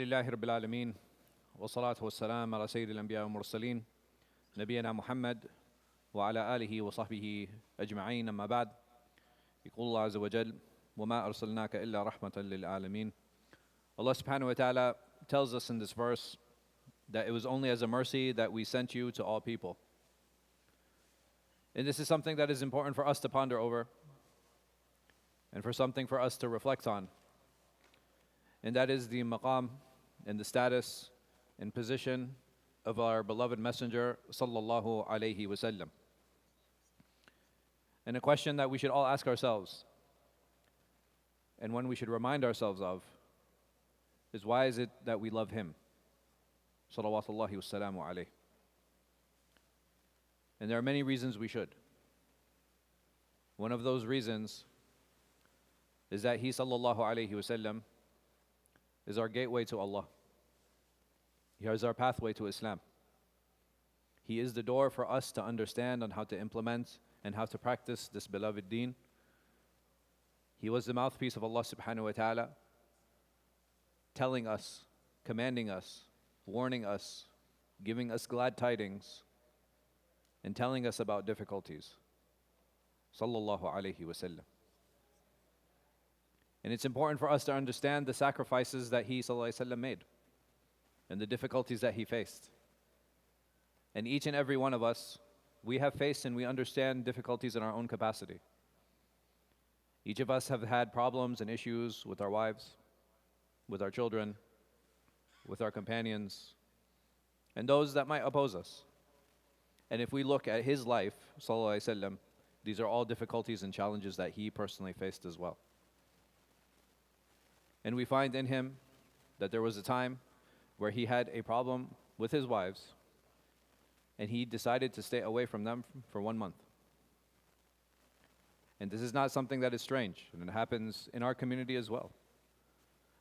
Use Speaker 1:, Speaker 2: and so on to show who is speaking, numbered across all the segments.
Speaker 1: لله رب العالمين والصلاة والسلام على سيد الأنبياء والمرسلين نبينا محمد وعلى آله وصحبه أجمعين أما بعد يقول الله عز وجل وما أرسلناك إلا رحمة للعالمين. Allah subhanahu wa ta'ala tells us in this verse that it was only as a mercy that we sent you to all people. And this is something that is important for us to ponder over and for something for us to reflect on. And that is the maqam and the status and position of our beloved Messenger sallallahu alayhi wasallam. And a question that we should all ask ourselves, and one we should remind ourselves of, is why is it that we love him? Salawatullahi wassalamu alayhi. And there are many reasons we should. One of those reasons is that he sallallahu alayhi wasallam is our gateway to Allah. He is our pathway to Islam. He is the door for us to understand on how to implement and how to practice this beloved deen. He was the mouthpiece of Allah subhanahu wa ta'ala, telling us, commanding us, warning us, giving us glad tidings, and telling us about difficulties. Sallallahu alayhi wasallam. And it's important for us to understand the sacrifices that he sallallahu alayhi wasallam made and the difficulties that he faced. And each and every one of us, we have faced and we understand difficulties in our own capacity. Each of us have had problems and issues with our wives, with our children, with our companions, and those that might oppose us. And if we look at his life, sallallahu alayhi wasallam, these are all difficulties and challenges that he personally faced as well. And we find in him that there was a time where he had a problem with his wives, and he decided to stay away from them for 1 month. And this is not something that is strange, and it happens in our community as well,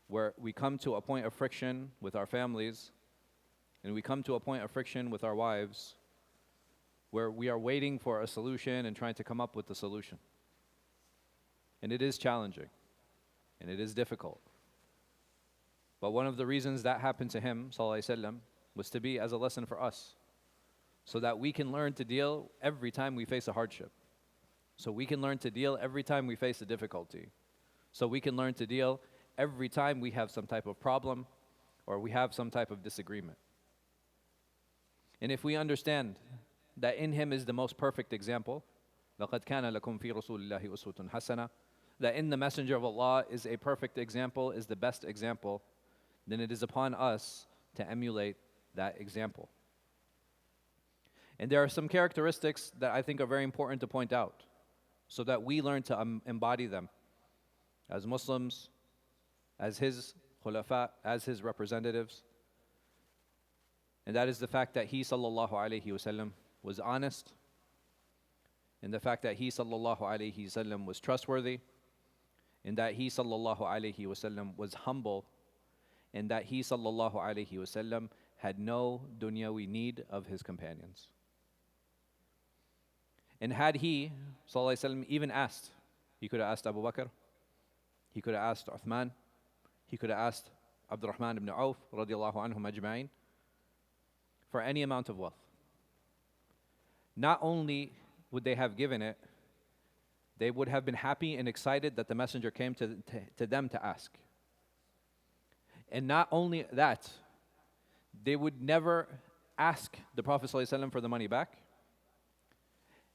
Speaker 1: where we come to a point of friction with our families, and we come to a point of friction with our wives, where we are waiting for a solution and trying to come up with the solution. And it is challenging, and it is difficult. But one of the reasons that happened to him, sallallahu alaihi wasallam, was to be as a lesson for us, so that we can learn to deal every time we face a hardship. So we can learn to deal every time we face a difficulty. So we can learn to deal every time we have some type of problem or we have some type of disagreement. And if we understand that in him is the most perfect example, لَقَدْ كَانَ لَكُمْ فِي رَسُولِ اللَّهِ أُسْوَةٌ حَسَنَةٌ, that in the Messenger of Allah is a perfect example, is the best example, then it is upon us to emulate that example. And there are some characteristics that I think are very important to point out so that we learn to embody them as Muslims, as his khulafa, as his representatives. And that is the fact that he sallallahu alayhi wasallam was honest, and the fact that he sallallahu alayhi wasallam was trustworthy, and that he sallallahu alayhi wasallam was humble, and that he sallallahu alayhi wasallam had no dunyawi need of his companions. And had he sallallahu alayhi wasallam even asked, he could have asked Abu Bakr, he could have asked Uthman, he could have asked Abdurrahman ibn Auf radiallahu anhum ajma'in for any amount of wealth. Not only would they have given it, they would have been happy and excited that the messenger came to them to ask. And not only that, they would never ask the Prophet ﷺ for the money back.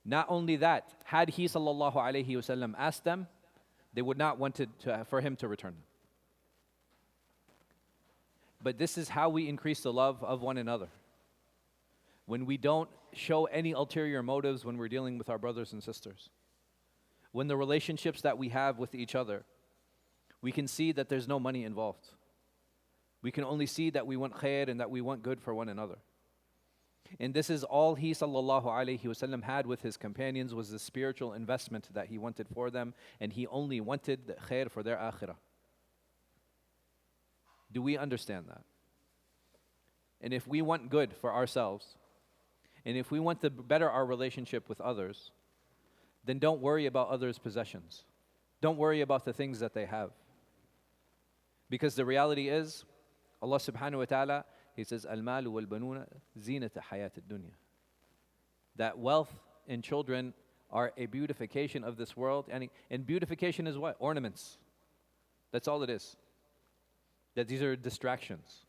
Speaker 1: Not only that, had he sallallahu alayhi wasallam asked them, they would not want for him to return them. But this is how we increase the love of one another. When we don't show any ulterior motives when we're dealing with our brothers and sisters. When the relationships that we have with each other, we can see that there's no money involved. We can only see that we want khair and that we want good for one another. And this is all he sallallahu alayhi wasallam had with his companions, was the spiritual investment that he wanted for them, and he only wanted the khair for their akhirah. Do we understand that? And if we want good for ourselves, and if we want to better our relationship with others, then don't worry about others' possessions. Don't worry about the things that they have. Because the reality is, Allah subhanahu wa ta'ala, He says, Al-malu wal-banuna zinata hayat ad-dunya. That wealth and children are a beautification of this world. And beautification is what? Ornaments. That's all it is. That these are distractions.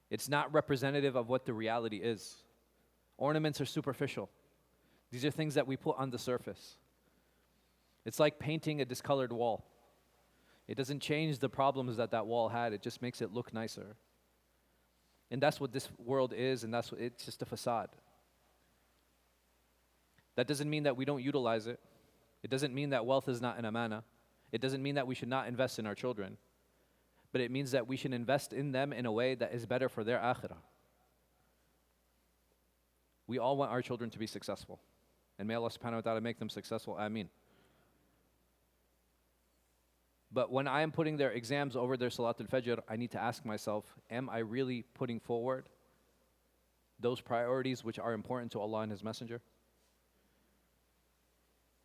Speaker 1: It's not representative of what the reality is. Ornaments are superficial. These are things that we put on the surface. It's like painting a discolored wall. It doesn't change the problems that that wall had. It just makes it look nicer. And that's what this world is, and it's just a facade. That doesn't mean that we don't utilize it. It doesn't mean that wealth is not an amana. It doesn't mean that we should not invest in our children. But it means that we should invest in them in a way that is better for their akhirah. We all want our children to be successful. And may Allah subhanahu wa ta'ala make them successful. Ameen. But when I am putting their exams over their Salatul Fajr, I need to ask myself, am I really putting forward those priorities which are important to Allah and His Messenger?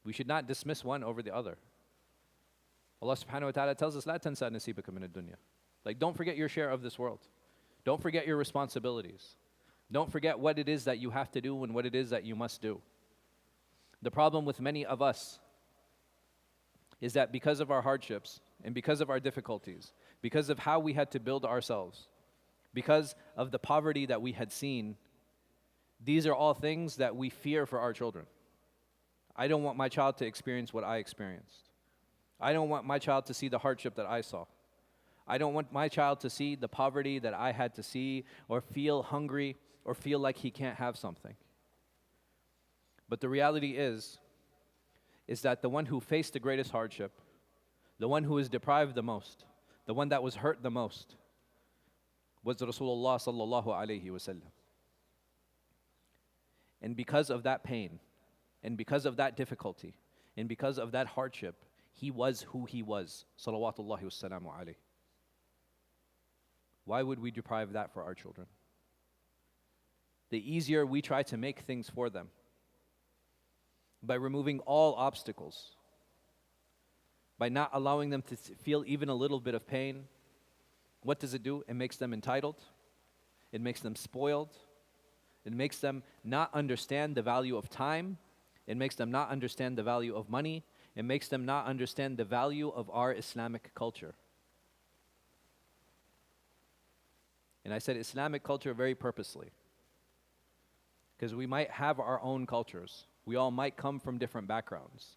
Speaker 1: We should not dismiss one over the other. Allah subhanahu wa ta'ala tells us, لا تنسى نصيبك من الدنيا. Like, don't forget your share of this world. Don't forget your responsibilities. Don't forget what it is that you have to do and what it is that you must do. The problem with many of us is that because of our hardships and because of our difficulties, because of how we had to build ourselves, because of the poverty that we had seen, these are all things that we fear for our children. I don't want my child to experience what I experienced. I don't want my child to see the hardship that I saw. I don't want my child to see the poverty that I had to see, or feel hungry, or feel like he can't have something. But the reality is that the one who faced the greatest hardship, the one who was deprived the most, the one that was hurt the most, was Rasulullah sallallahu alayhi wasallam. And because of that pain, and because of that difficulty, and because of that hardship, he was who he was, salawatullahi wassalamu alayhi. Why would we deprive that for our children? The easier we try to make things for them, by removing all obstacles, by not allowing them to feel even a little bit of pain, what does it do? It makes them entitled. It makes them spoiled. It makes them not understand the value of time. It makes them not understand the value of money. It makes them not understand the value of our Islamic culture. And I said Islamic culture very purposely, because we might have our own cultures. We all might come from different backgrounds.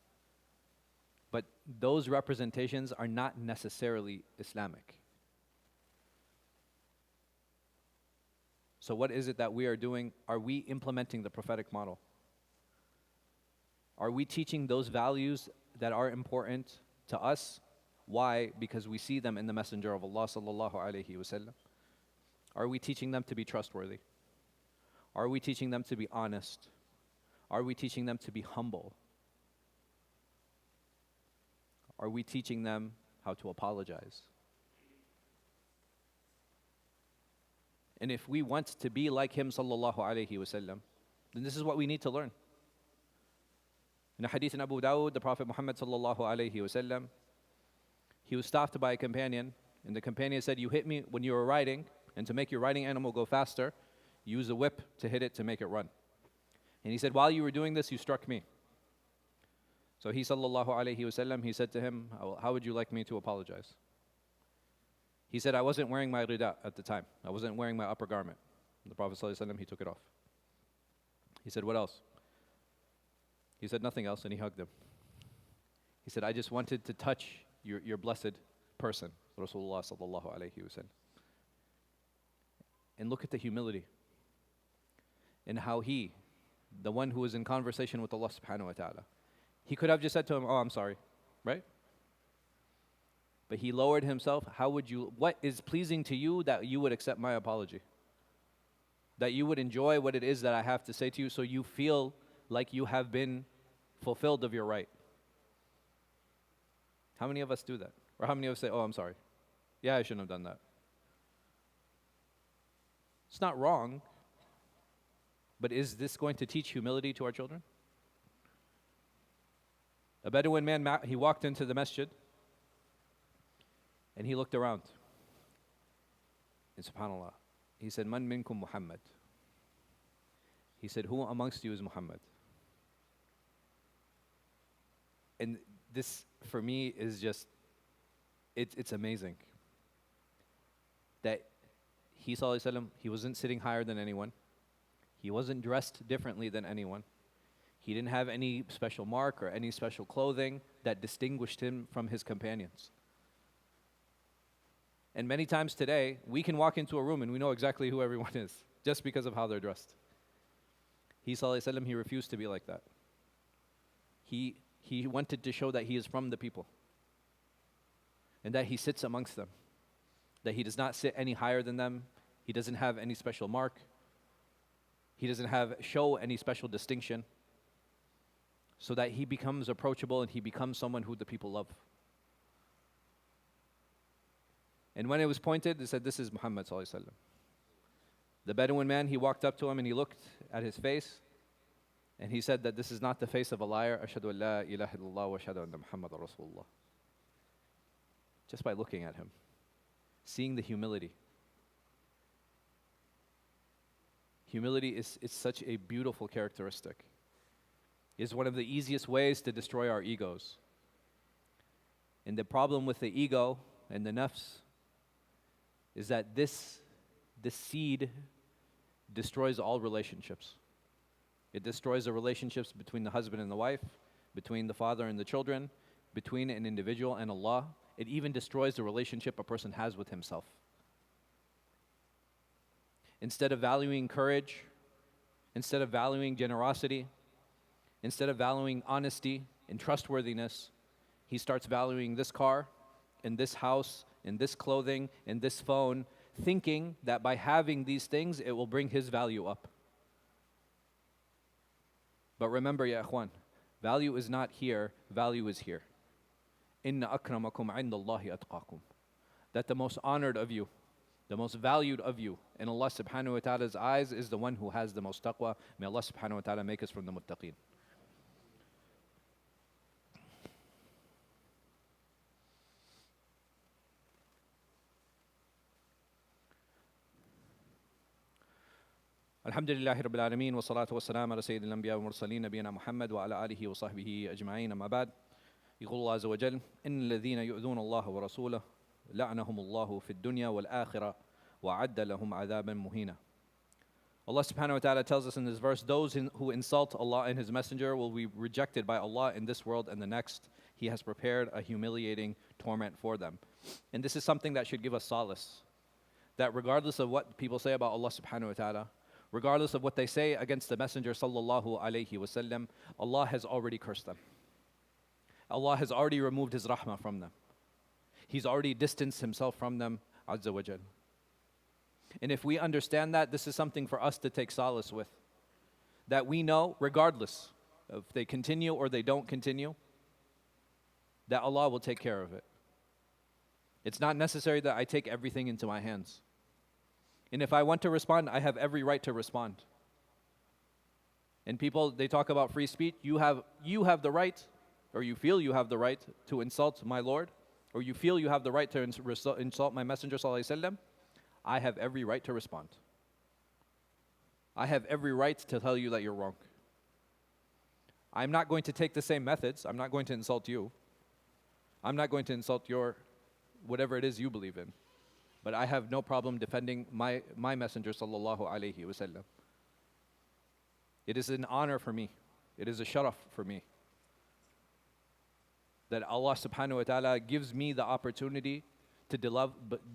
Speaker 1: But those representations are not necessarily Islamic. So what is it that we are doing? Are we implementing the prophetic model? Are we teaching those values that are important to us? Why? Because we see them in the Messenger of Allah sallallahu alayhi wasallam. Are we teaching them to be trustworthy? Are we teaching them to be honest? Are we teaching them to be humble? Are we teaching them how to apologize? And if we want to be like him sallallahu alayhi wasallam, then this is what we need to learn. In a hadith in Abu Dawud, the Prophet Muhammad sallallahu alayhi wasallam, he was stopped by a companion, and the companion said, "You hit me when you were riding, and to make your riding animal go faster, use a whip to hit it to make it run." And he said, "While you were doing this, you struck me." So he sallallahu alayhi wasallam, he said to him, "How would you like me to apologize?" He said, "I wasn't wearing my rida at the time. I wasn't wearing my upper garment." The Prophet sallallahu alayhi wasallam, he took it off. He said, "What else?" He said, "Nothing else," and he hugged him. He said, "I just wanted to touch your blessed person, Rasulullah sallallahu alayhi wasallam." And look at the humility and how he, the one who was in conversation with Allah subhanahu wa ta'ala, he could have just said to him, "Oh, I'm sorry," right? But he lowered himself. What is pleasing to you that you would accept my apology? That you would enjoy what it is that I have to say to you, so you feel like you have been fulfilled of your right. How many of us do that? Or how many of us say, "Oh, I'm sorry. Yeah, I shouldn't have done that." It's not wrong, but is this going to teach humility to our children? A Bedouin man, he walked into the masjid and he looked around. And subhanAllah, he said, Man minkum Muhammad? He said, who amongst you is Muhammad? And this, for me, is just, it's amazing. That he, sallallahu alaihi wasallam, he wasn't sitting higher than anyone. He wasn't dressed differently than anyone. He didn't have any special mark or any special clothing that distinguished him from his companions. And many times today, we can walk into a room and we know exactly who everyone is, just because of how they're dressed. He, sallallahu alaihi wasallam, he refused to be like that. He wanted to show that he is from the people, and that he sits amongst them, that he does not sit any higher than them. He doesn't have any special mark. He doesn't show any special distinction, so that he becomes approachable and he becomes someone who the people love. And when it was pointed, they said, this is Muhammad sallallahu alaihi wasallam. The Bedouin man, he walked up to him and he looked at his face, and he said that this is not the face of a liar. Ashhadu an la ilaha illallah wa ashhadu anna Muhammadan Rasulullah. Just by looking at him, seeing the humility. Humility is such a beautiful characteristic. It's one of the easiest ways to destroy our egos. And the problem with the ego and the nafs is that this seed destroys all relationships. It destroys the relationships between the husband and the wife, between the father and the children, between an individual and Allah. It even destroys the relationship a person has with himself. Instead of valuing courage, instead of valuing generosity, instead of valuing honesty and trustworthiness, he starts valuing this car and this house and this clothing and this phone, thinking that by having these things, it will bring his value up. But remember, ya ikhwan, value is not here, value is here. Inna akramakum indallahi atqakum. That the most honored of you, the most valued of you in Allah subhanahu wa ta'ala's eyes is the one who has the most taqwa. May Allah subhanahu wa ta'ala make us from the muttaqeen. الحمد لله رب العالمين والصلاة والسلام على سيد الأنبياء والمرسلين نبينا محمد وعلى آله وصحبه أجمعين أما بعد يقول الله عز وجل إن الذين يؤذون الله ورسوله لعنهم الله في الدنيا والآخرة وعد لهم عذابا مهينا. Allah subhanahu wa ta'ala tells us in this verse, those who insult Allah and His Messenger will be rejected by Allah in this world and the next. He has prepared a humiliating torment for them. And this is something that should give us solace, that regardless of what people say about Allah subhanahu wa ta'ala, regardless of what they say against the Messenger sallallahu alayhi wasallam, Allah has already cursed them. Allah has already removed His rahmah from them. He's already distanced Himself from them, azza wa jal. And if we understand that, this is something for us to take solace with. That we know, regardless of if they continue or they don't continue, that Allah will take care of it. It's not necessary that I take everything into my hands. And if I want to respond, I have every right to respond. And people, they talk about free speech. You have the right, or you feel you have the right to insult my Lord, or you feel you have the right to insult my Messenger sallallahu alaihi wasallam. I have every right to respond. I have every right to tell you that you're wrong. I'm not going to take the same methods. I'm not going to insult you. I'm not going to insult your, whatever it is you believe in. But I have no problem defending my Messenger sallallahu alaihi wasallam. It is an honor for me. It is a sharaf for me that Allah subhanahu wa ta'ala gives me the opportunity to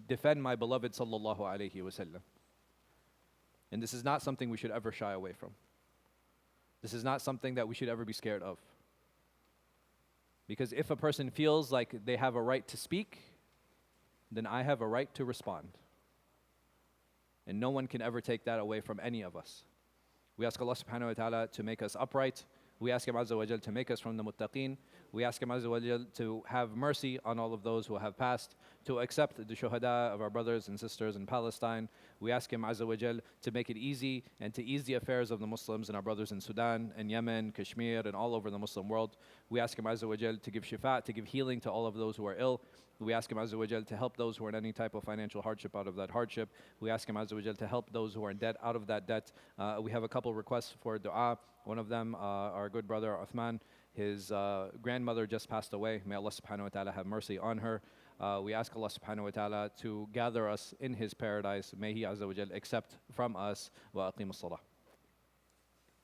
Speaker 1: defend my beloved sallallahu alaihi wasallam. And this is not something we should ever shy away from. This is not something that we should ever be scared of. Because if a person feels like they have a right to speak, then I have a right to respond. And no one can ever take that away from any of us. We ask Allah subhanahu wa ta'ala to make us upright. We ask Him azza wa jal to make us from the muttaqeen. We ask Him Azza wa Jal to have mercy on all of those who have passed, to accept the shuhada of our brothers and sisters in Palestine. We ask Him Azza wa Jal to make it easy and to ease the affairs of the Muslims and our brothers in Sudan and Yemen, Kashmir, and all over the Muslim world. We ask Him Azza wa Jal to give shifa, to give healing to all of those who are ill. We ask Him Azza wa Jal to help those who are in any type of financial hardship out of that hardship. We ask Him Azza wa Jal to help those who are in debt out of that debt. We have a couple requests for dua. One of them, our good brother Uthman, his grandmother just passed away. May Allah subhanahu wa ta'ala have mercy on her. We ask Allah subhanahu wa ta'ala to gather us in His paradise. May He Azza wa Jal accept from us. Wa aqimus salah.